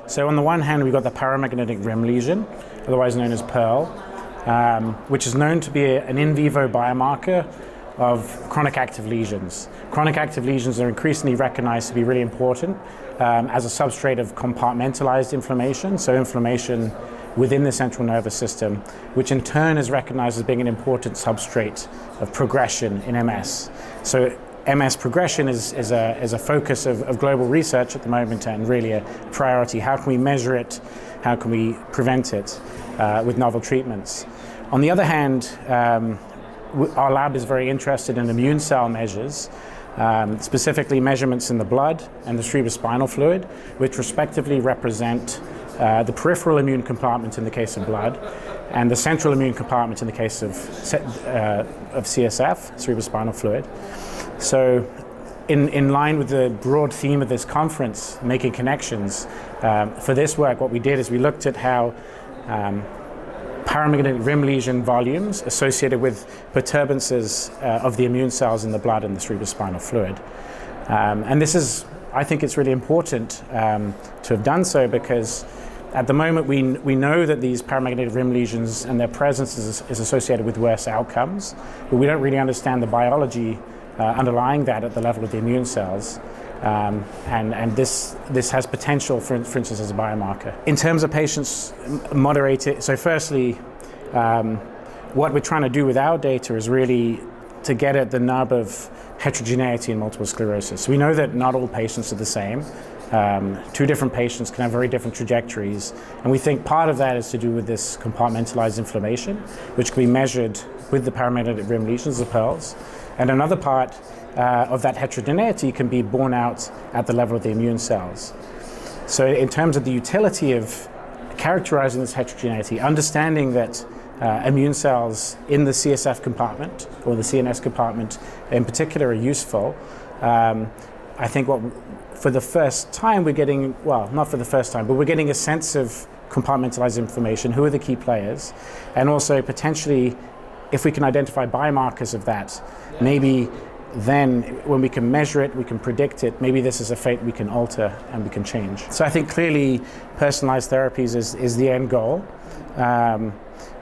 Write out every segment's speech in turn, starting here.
So on the one hand, we've got the paramagnetic rim lesion, otherwise known as PEARL, which is known to be an in vivo biomarker of chronic active lesions. Chronic active lesions are increasingly recognized to be really important as a substrate of compartmentalized inflammation, so inflammation within the central nervous system, which in turn is recognized as being an important substrate of progression in MS. So MS progression is a focus of global research at the moment and really a priority. How can we measure it? How can we prevent it with novel treatments? On the other hand, our lab is very interested in immune cell measures, specifically measurements in the blood and the cerebrospinal fluid, which respectively represent the peripheral immune compartment in the case of blood and the central immune compartment in the case of CSF, cerebrospinal fluid. So in line with the broad theme of this conference, making connections, for this work what we did is we looked at how paramagnetic rim lesion volumes associated with perturbances of the immune cells in the blood and the cerebrospinal fluid. And this is, I think it's really important to have done so because at the moment we know that these paramagnetic rim lesions and their presence is associated with worse outcomes, but we don't really understand the biology underlying that at the level of the immune cells. And this has potential, for instance, as a biomarker. In terms of patients moderated, so firstly, what we're trying to do with our data is really to get at the nub of heterogeneity in multiple sclerosis. We know that not all patients are the same. Two different patients can have very different trajectories, and we think part of that is to do with this compartmentalized inflammation, which can be measured with the paramagnetic rim lesions, the PEARLs. And another part of that heterogeneity can be borne out at the level of the immune cells. So in terms of the utility of characterizing this heterogeneity, understanding that immune cells in the CSF compartment, or the CNS compartment in particular, are useful, I think for the first time we're getting, well, not for the first time, but we're getting a sense of compartmentalized information, who are the key players, and also potentially, if we can identify biomarkers of that, maybe then when we can measure it, we can predict it, maybe this is a fate we can alter and we can change. So I think clearly personalized therapies is the end goal.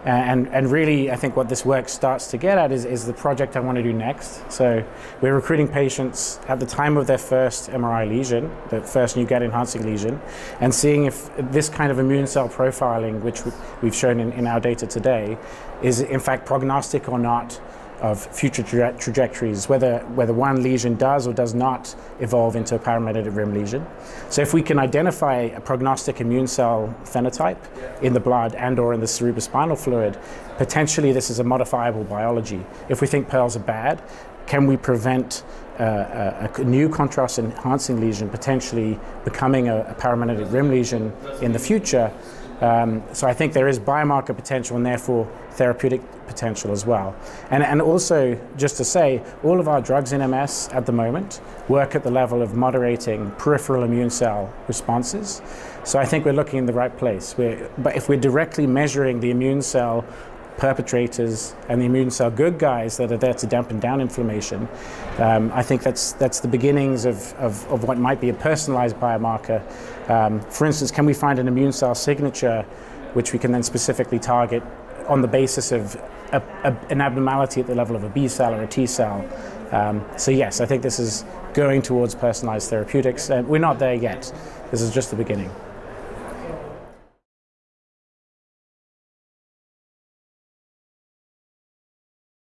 And really, I think what this work starts to get at is the project I want to do next. So we're recruiting patients at the time of their first MRI lesion, the first new gut enhancing lesion, and seeing if this kind of immune cell profiling, which we've shown in our data today, is in fact prognostic or not of future trajectories, whether one lesion does or does not evolve into a paramagnetic rim lesion. So if we can identify a prognostic immune cell phenotype in the blood and or in the cerebrospinal fluid, potentially this is a modifiable biology. If we think PEARLs are bad, can we prevent a new contrast enhancing lesion potentially becoming a paramagnetic rim lesion in the future? So I think there is biomarker potential and therefore therapeutic potential as well. And also, just to say, all of our drugs in MS at the moment work at the level of moderating peripheral immune cell responses. So I think we're looking in the right place. But if we're directly measuring the immune cell perpetrators and the immune cell good guys that are there to dampen down inflammation, I think that's the beginnings of what might be a personalized biomarker. For instance, can we find an immune cell signature which we can then specifically target on the basis of an abnormality at the level of a B cell or a T cell? So yes, I think this is going towards personalized therapeutics. We're not there yet. This is just the beginning.